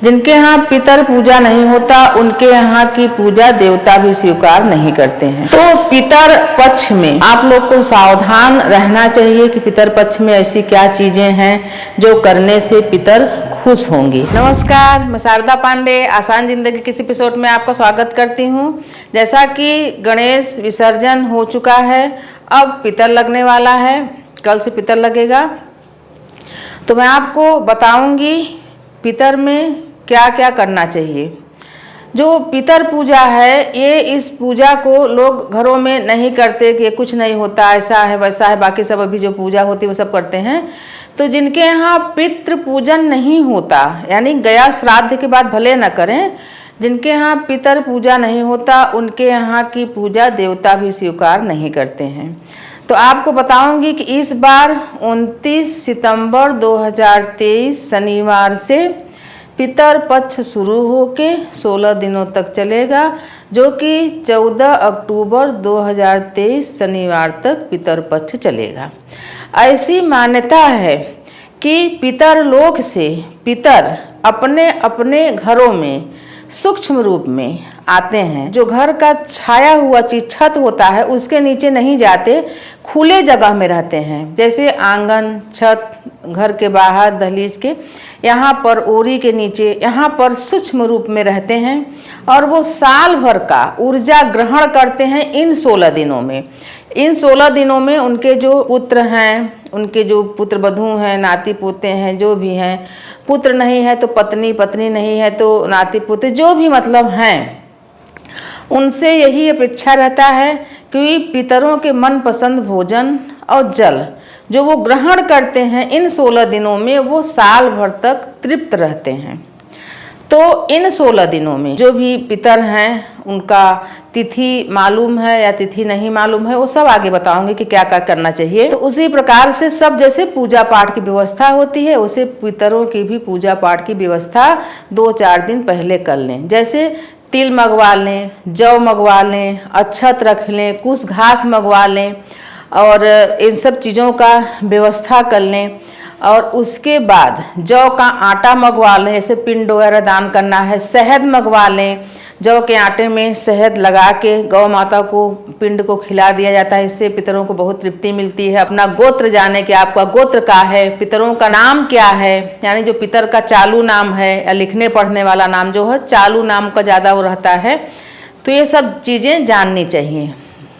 जिनके यहाँ पितर पूजा नहीं होता उनके यहाँ की पूजा देवता भी स्वीकार नहीं करते हैं। तो पितर पक्ष में आप लोग को सावधान रहना चाहिए कि पितर पक्ष में ऐसी क्या चीजें हैं जो करने से पितर खुश होंगी। नमस्कार, मैं शारदा पांडे आसान जिंदगी के इस एपिसोड में आपका स्वागत करती हूँ। जैसा कि गणेश विसर्जन हो चुका है, अब पितर लगने वाला है, कल से पितर लगेगा। तो मैं आपको बताऊंगी पितर में क्या क्या करना चाहिए। जो पितर पूजा है, ये इस पूजा को लोग घरों में नहीं करते कि कुछ नहीं होता, ऐसा है वैसा है, बाकी सब अभी जो पूजा होती है वो सब करते हैं। तो जिनके यहाँ पितृ पूजन नहीं होता, यानी गया श्राद्ध के बाद भले न करें, जिनके यहाँ पितर पूजा नहीं होता उनके यहाँ की पूजा देवता भी स्वीकार नहीं करते हैं। तो आपको बताऊंगी कि इस बार 29 सितंबर 2023 शनिवार से पितर पक्ष शुरू होके 16 दिनों तक चलेगा, जो कि 14 अक्टूबर 2023 शनिवार तक पितर पक्ष चलेगा। ऐसी मान्यता है कि पितर लोक से पितर अपने अपने घरों में सूक्ष्म रूप में आते हैं। जो घर का छाया हुआ चीज छत होता है उसके नीचे नहीं जाते, खुले जगह में रहते हैं, जैसे आंगन, छत, घर के बाहर, दहलीज के यहाँ पर, ओरी के नीचे, यहाँ पर सूक्ष्म रूप में रहते हैं और वो साल भर का ऊर्जा ग्रहण करते हैं इन 16 दिनों में। इन 16 दिनों में उनके जो पुत्र हैं, उनके जो पुत्र वधू हैं, नाती पोते हैं, जो भी हैं, पुत्र नहीं है तो पत्नी, पत्नी नहीं है तो नाती पोते, जो भी मतलब हैं, उनसे यही अपेक्षा रहता है कि पितरों के मनपसंद भोजन और जल जो वो ग्रहण करते हैं इन 16 दिनों में, वो साल भर तक तृप्त रहते हैं। तो इन 16 दिनों में जो भी पितर हैं उनका तिथि मालूम है या तिथि नहीं मालूम है, वो सब आगे बताऊंगी कि क्या क्या करना चाहिए। तो उसी प्रकार से सब जैसे पूजा पाठ की व्यवस्था होती है, उसे पितरों की भी पूजा पाठ की व्यवस्था 2-4 दिन पहले कर लें। जैसे तिल मंगवा लें, जौ मंगवा लें, अक्षत रख लें, कुछ घास मंगवा लें और इन सब चीज़ों का व्यवस्था कर लें। और उसके बाद जौ का आटा मंगवा लें, जैसे पिंड वगैरह दान करना है। शहद मंगवा लें, जौ के आटे में शहद लगा के गौ माता को, पिंड को खिला दिया जाता है। इससे पितरों को बहुत तृप्ति मिलती है। अपना गोत्र जाने कि आपका गोत्र का है, पितरों का नाम क्या है, यानी जो पितर का चालू नाम है या लिखने पढ़ने वाला नाम जो है, चालू नाम का ज़्यादा वो रहता है। तो ये सब चीज़ें जाननी चाहिए।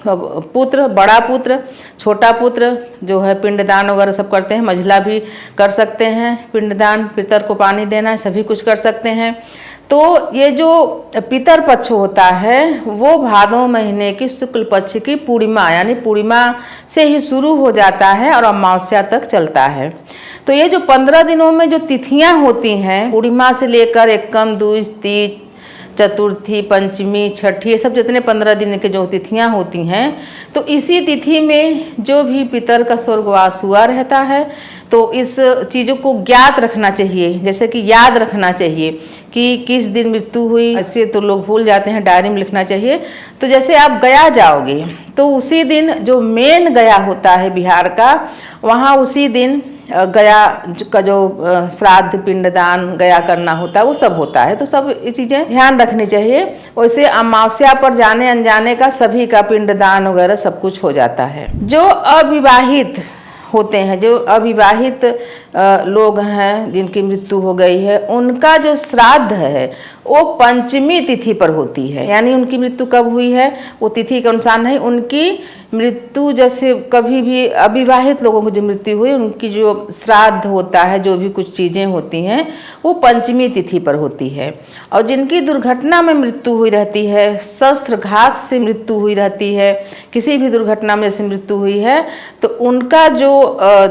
पुत्र, बड़ा पुत्र, छोटा पुत्र जो है पिंडदान वगैरह सब करते हैं, मझला भी कर सकते हैं, पिंडदान, पितर को पानी देना, सभी कुछ कर सकते हैं। तो ये जो पितर पक्ष होता है वो भादों महीने की शुक्ल पक्ष की पूर्णिमा, यानी पूर्णिमा से ही शुरू हो जाता है और अमावस्या तक चलता है। तो ये जो 15 दिनों में जो तिथियां होती हैं, पूर्णिमा से लेकर एकम, दूज, तीज, चतुर्थी, पंचमी, छठी, ये सब जितने 15 दिन के जो तिथियां होती हैं, तो इसी तिथि में जो भी पितर का स्वर्गवास हुआ रहता है, तो इस चीज़ों को ज्ञात रखना चाहिए, जैसे कि याद रखना चाहिए कि किस दिन मृत्यु हुई। ऐसे तो लोग भूल जाते हैं, डायरी में लिखना चाहिए। तो जैसे आप गया जाओगे तो उसी दिन जो मेन गया होता है बिहार का, वहाँ उसी दिन गया का जो श्राद्ध, पिंडदान, गया करना होता है, वो सब होता है। तो सब ये चीज़ें ध्यान रखनी चाहिए। वैसे अमावस्या पर जाने अनजाने का सभी का पिंडदान वगैरह सब कुछ हो जाता है। जो अविवाहित होते हैं, जो अविवाहित लोग हैं जिनकी मृत्यु हो गई है, उनका जो श्राद्ध है वो पंचमी तिथि पर होती है। यानी उनकी मृत्यु कब हुई है वो तिथि के अनुसार नहीं, उनकी मृत्यु जैसे कभी भी अविवाहित लोगों की जो मृत्यु हुई, उनकी जो श्राद्ध होता है, जो भी कुछ चीज़ें होती हैं, वो पंचमी तिथि पर होती है। और जिनकी दुर्घटना में मृत्यु हुई रहती है, शस्त्र घात से मृत्यु हुई रहती है, किसी भी दुर्घटना में जैसे मृत्यु हुई है, तो उनका जो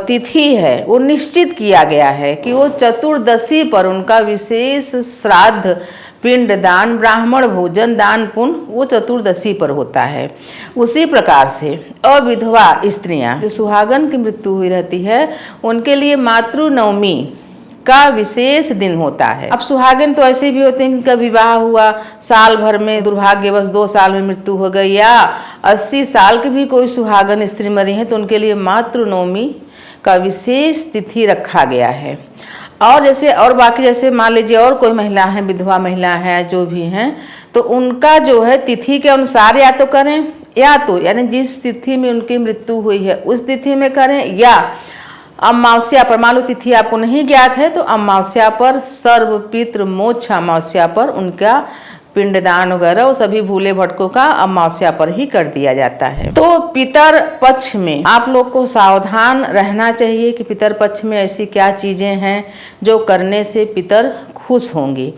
तिथि है वो निश्चित किया गया है कि वो चतुर्दशी पर उनका विशेष श्राद्ध, पिंड दान, ब्राह्मण भोजन, दान पुण्य, वो चतुर्दशी पर होता है। उसी प्रकार से अविधवा स्त्रियां जो सुहागन की मृत्यु हुई रहती है, उनके लिए मातृ नवमी का विशेष दिन होता है। अब सुहागिन तो ऐसे भी होते हैं कि कभी विवाह हुआ, साल भर में दुर्भाग्यवश 2 साल में मृत्यु हो गई, या 80 साल की भी कोई सुहागन स्त्री मरी है, तो उनके लिए मातृ नवमी का विशेष तिथि रखा गया है। और जैसे और बाकी जैसे मान लीजिए और कोई महिला है, विधवा महिला है, जो भी हैं, तो उनका जो है तिथि के अनुसार या तो करें, या तो यानी जिस तिथि में उनकी मृत्यु हुई है उस तिथि में करें, या अमावस्या पर, मान लो तिथि आपको नहीं ज्ञात है तो अमावस्या पर, सर्व पितृ मोक्ष अमावस्या पर उनका पिंडदान वगैरह वो सभी भूले भटकों का अमावस्या पर ही कर दिया जाता है। तो पितर पक्ष में आप लोग को सावधान रहना चाहिए कि पितर पक्ष में ऐसी क्या चीजें हैं जो करने से पितर खुश होंगे।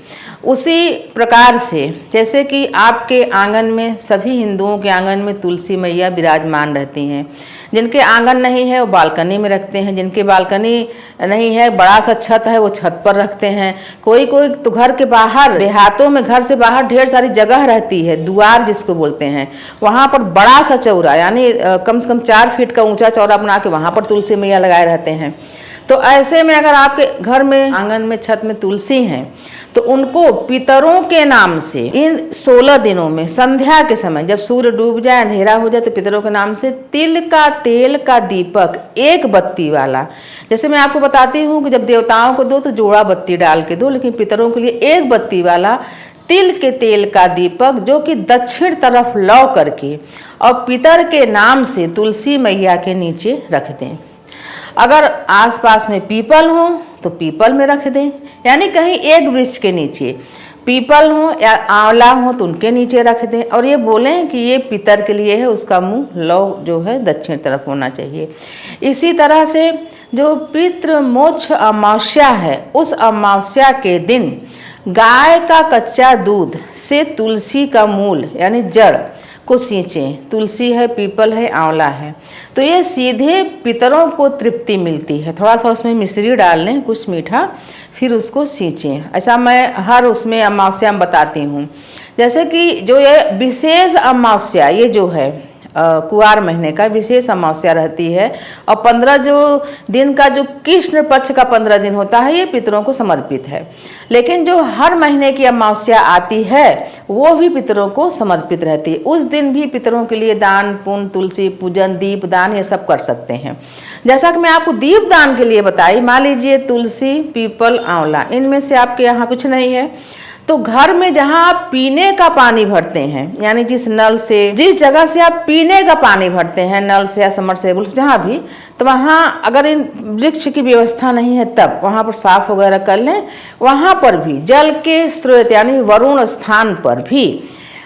उसी प्रकार से जैसे कि आपके आंगन में, सभी हिंदुओं के आंगन में तुलसी मैया विराजमान रहती हैं। जिनके आंगन नहीं है वो बालकनी में रखते हैं, जिनके बालकनी नहीं है, बड़ा सा छत है, वो छत पर रखते हैं। कोई कोई तो घर के बाहर, देहातों में घर से बाहर ढेर सारी जगह रहती है, द्वार जिसको बोलते हैं, वहाँ पर बड़ा सा चौरा यानी कम से कम 4 फीट का ऊंचा चौरा बना के वहाँ पर तुलसी मैया लगाए रहते हैं। तो ऐसे में अगर आपके घर में आंगन में छत में तुलसी हैं तो उनको पितरों के नाम से इन 16 दिनों में संध्या के समय जब सूर्य डूब जाए, अंधेरा हो जाए, तो पितरों के नाम से तिल का तेल का दीपक 1 बत्ती वाला, जैसे मैं आपको बताती हूँ कि जब देवताओं को दो तो जोड़ा बत्ती डाल के दो, लेकिन पितरों के लिए 1 बत्ती वाला तिल के तेल का दीपक जो कि दक्षिण तरफ लौ करके और पितर के नाम से तुलसी मैया के नीचे रख दें। अगर आसपास में पीपल हो तो पीपल में रख दें, यानी कहीं एक वृक्ष के नीचे पीपल हो या आंवला हो तो उनके नीचे रख दें, और ये बोलें कि ये पितर के लिए है, उसका मुंह लौ जो है दक्षिण तरफ होना चाहिए। इसी तरह से जो पितृ मोक्ष अमावस्या है, उस अमावस्या के दिन गाय का कच्चा दूध से तुलसी का मूल यानी जड़ को सींचें। तुलसी है, पीपल है, आंवला है, तो ये सीधे पितरों को तृप्ति मिलती है। थोड़ा सा उसमें मिश्री डाल लें, कुछ मीठा, फिर उसको सींचें। ऐसा मैं हर उसमें अमावस्या में बताती हूँ। जैसे कि जो ये विशेष अमावस्या, ये जो है कुआर महीने का विशेष अमावस्या रहती है, और 15 जो दिन का जो कृष्ण पक्ष का 15 दिन होता है ये पितरों को समर्पित है। लेकिन जो हर महीने की अमावस्या आती है वो भी पितरों को समर्पित रहती है। उस दिन भी पितरों के लिए दान पुण्य, तुलसी पूजन, दीप दान ये सब कर सकते हैं। जैसा कि मैं आपको दीप दान के लिए बताई, मान लीजिए तुलसी, पीपल, आंवला, इनमें से आपके यहाँ कुछ नहीं है, तो घर में जहां आप पीने का पानी भरते हैं, यानी जिस नल से, जिस जगह से आप पीने का पानी भरते हैं, नल से या समरसेबुल से, जहां भी, तो वहां अगर इन वृक्ष की व्यवस्था नहीं है तब वहां पर साफ वगैरह कर लें। वहां पर भी जल के स्रोत यानी वरुण स्थान पर भी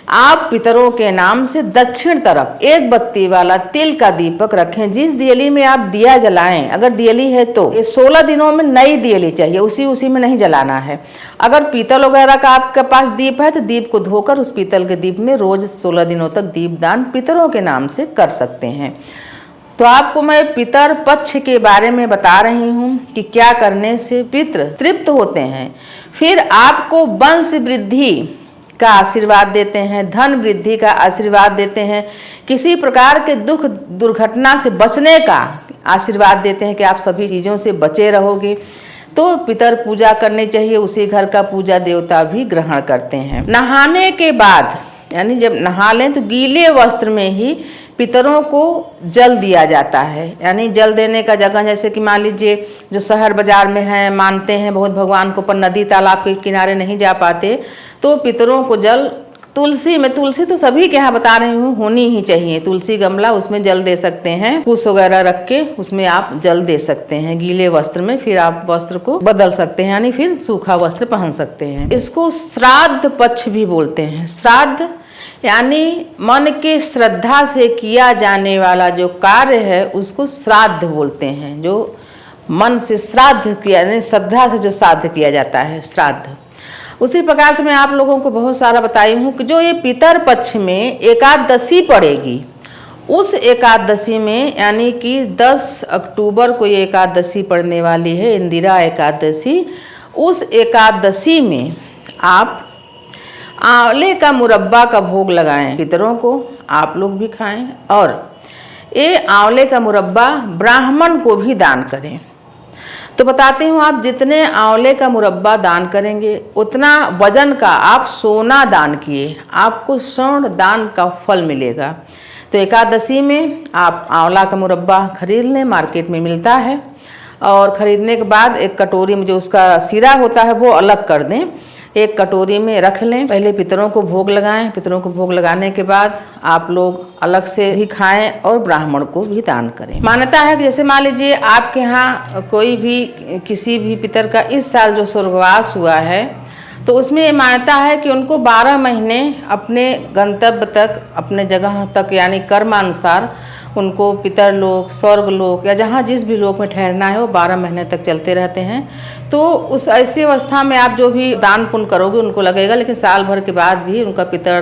आप पितरों के नाम से दक्षिण तरफ 1 बत्ती वाला तिल का दीपक रखें। जिस दियली में आप दिया जलाएं, अगर दियली है तो ये 16 दिनों में नई दियली चाहिए, उसी में नहीं जलाना है। अगर पीतल वगैरह का आपके पास दीप है तो दीप को धोकर उस पीतल के दीप में रोज 16 दिनों तक दीप दान पितरों के नाम से कर सकते हैं। तो आपको मैं पितर पक्ष के बारे में बता रही हूँ कि क्या करने से पितृ तृप्त होते हैं। फिर आपको वंश वृद्धि का आशीर्वाद देते हैं, धन वृद्धि का आशीर्वाद देते हैं, किसी प्रकार के दुख दुर्घटना से बचने का आशीर्वाद देते हैं कि आप सभी चीज़ों से बचे रहोगे। तो पितर पूजा करनी चाहिए, उसी घर का पूजा देवता भी ग्रहण करते हैं। नहाने के बाद यानी जब नहा लें तो गीले वस्त्र में ही पितरों को जल दिया जाता है। यानी जल देने का जगह जैसे कि मान लीजिए जो शहर बाजार में है, मानते हैं बहुत भगवान को, पर नदी तालाब के किनारे नहीं जा पाते, तो पितरों को जल तुलसी में, तुलसी तो सभी के यहाँ बता रही हूँ होनी ही चाहिए, तुलसी गमला, उसमें जल दे सकते हैं, कुश वगैरह रख के उसमें आप जल दे सकते हैं गीले वस्त्र में। फिर आप वस्त्र को बदल सकते हैं, यानी फिर सूखा वस्त्र पहन सकते हैं। इसको श्राद्ध पक्ष भी बोलते हैं। श्राद्ध यानी मन के श्रद्धा से किया जाने वाला जो कार्य है उसको श्राद्ध बोलते हैं। जो मन से श्राद्ध किया, यानी श्रद्धा से जो श्राद्ध किया जाता है, श्राद्ध। उसी प्रकार से मैं आप लोगों को बहुत सारा बताई हूँ कि जो ये पितर पक्ष में एकादशी पड़ेगी, उस एकादशी में यानी कि 10 अक्टूबर को ये एकादशी पड़ने वाली है, इंदिरा एकादशी। उस एकादशी में आप आंवले का मुरब्बा का भोग लगाएं पितरों को, आप लोग भी खाएं, और ये आंवले का मुरब्बा ब्राह्मण को भी दान करें। तो बताती हूँ, आप जितने आंवले का मुरब्बा दान करेंगे उतना वजन का आप सोना दान किए, आपको स्वर्ण दान का फल मिलेगा। तो एकादशी में आप आंवला का मुरब्बा खरीद लें, मार्केट में मिलता है, और खरीदने के बाद एक कटोरी में जो उसका सिरा होता है वो अलग कर दें, एक कटोरी में रख लें। पहले पितरों को भोग लगाएं। पितरों को भोग लगाने के बाद आप लोग अलग से भी खाएं और ब्राह्मण को भी दान करें। मान्यता है कि जैसे मान लीजिए आपके यहाँ कोई भी किसी भी पितर का इस साल जो स्वर्गवास हुआ है, तो उसमें ये मान्यता है कि उनको 12 महीने अपने गंतव्य तक, अपने जगह तक, यानी कर्मानुसार उनको पितर लोक, स्वर्ग लोक या जहाँ जिस भी लोक में ठहरना है वो 12 महीने तक चलते रहते हैं। तो उस ऐसी अवस्था में आप जो भी दान पुण्य करोगे उनको लगेगा, लेकिन साल भर के बाद भी उनका पितर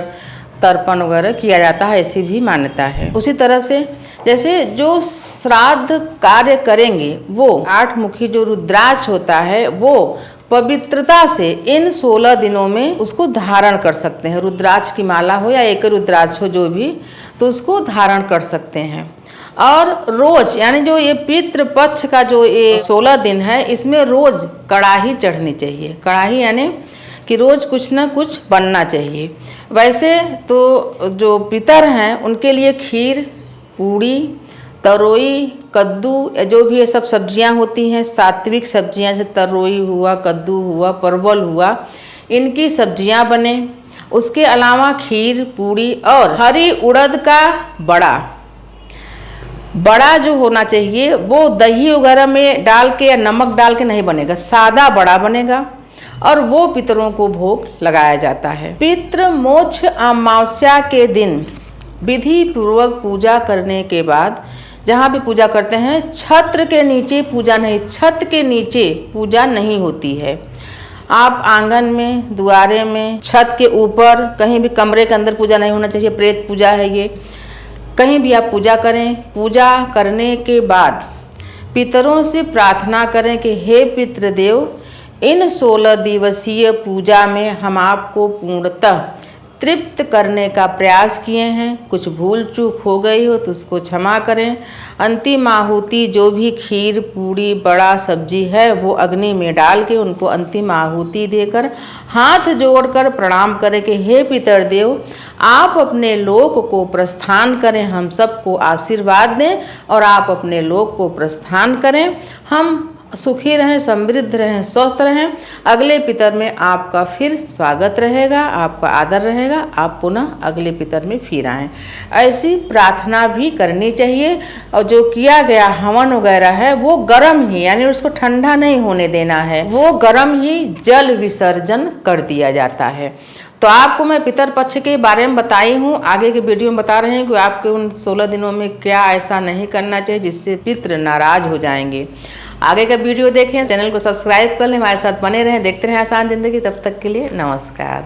तर्पण वगैरह किया जाता है, ऐसी भी मान्यता है। उसी तरह से जैसे जो श्राद्ध कार्य करेंगे वो 8 मुखी जो रुद्राक्ष होता है वो पवित्रता से इन 16 दिनों में उसको धारण कर सकते हैं। रुद्राक्ष की माला हो या एक रुद्राक्ष हो जो भी, तो उसको धारण कर सकते हैं। और रोज यानी जो ये पितृपक्ष का जो ये 16 दिन है, इसमें रोज कड़ाही चढ़नी चाहिए। कड़ाही यानी कि रोज कुछ ना कुछ बनना चाहिए। वैसे तो जो पितर हैं उनके लिए खीर, पूड़ी, तरोई, कद्दू या जो भी ये सब सब्जियां होती हैं, सात्विक सब्जियां जैसे तरोई हुआ, कद्दू हुआ, परवल हुआ, इनकी सब्जियां बने। उसके अलावा खीर, पूड़ी और हरी उड़द का बड़ा जो होना चाहिए वो दही वगैरह में डाल के या नमक डाल के नहीं बनेगा, सादा बड़ा बनेगा और वो पितरों को भोग लगाया जाता है। पितृ मोक्ष अमावस्या के दिन विधि पूर्वक पूजा करने के बाद जहाँ भी पूजा करते हैं, छत्र के नीचे पूजा नहीं, छत के नीचे पूजा नहीं होती है। आप आंगन में, दुआरे में, छत के ऊपर, कहीं भी कमरे के अंदर पूजा नहीं होना चाहिए। प्रेत पूजा है ये। कहीं भी आप पूजा करें, पूजा करने के बाद पितरों से प्रार्थना करें कि हे पितृदेव, इन 16 दिवसीय पूजा में हम आपको पूर्णतः तृप्त करने का प्रयास किए हैं। कुछ भूल चूक हो गई हो तो उसको क्षमा करें। अंतिम आहुति जो भी खीर, पूड़ी, बड़ा, सब्जी है वो अग्नि में डाल के उनको अंतिम आहुति देकर हाथ जोड़कर प्रणाम करें कि हे पितरदेव, आप अपने लोक को प्रस्थान करें, हम सबको आशीर्वाद दें और आप अपने लोक को प्रस्थान करें। हम सुखी रहें, समृद्ध रहें, स्वस्थ रहें। अगले पितर में आपका फिर स्वागत रहेगा, आपका आदर रहेगा, आप पुनः अगले पितर में फिर आएँ। ऐसी प्रार्थना भी करनी चाहिए। और जो किया गया हवन वगैरह है वो गर्म ही, यानी उसको ठंडा नहीं होने देना है, वो गर्म ही जल विसर्जन कर दिया जाता है। तो आपको मैं पितर पक्ष के बारे में बताई हूँ, आगे के वीडियो में बता रहे हैं कि आपके उन 16 दिनों में क्या ऐसा नहीं करना चाहिए जिससे पितर नाराज हो जाएंगे। आगे का वीडियो देखें, चैनल को सब्सक्राइब कर लें, हमारे साथ बने रहें, देखते रहें आसान जिंदगी। तब तक के लिए नमस्कार।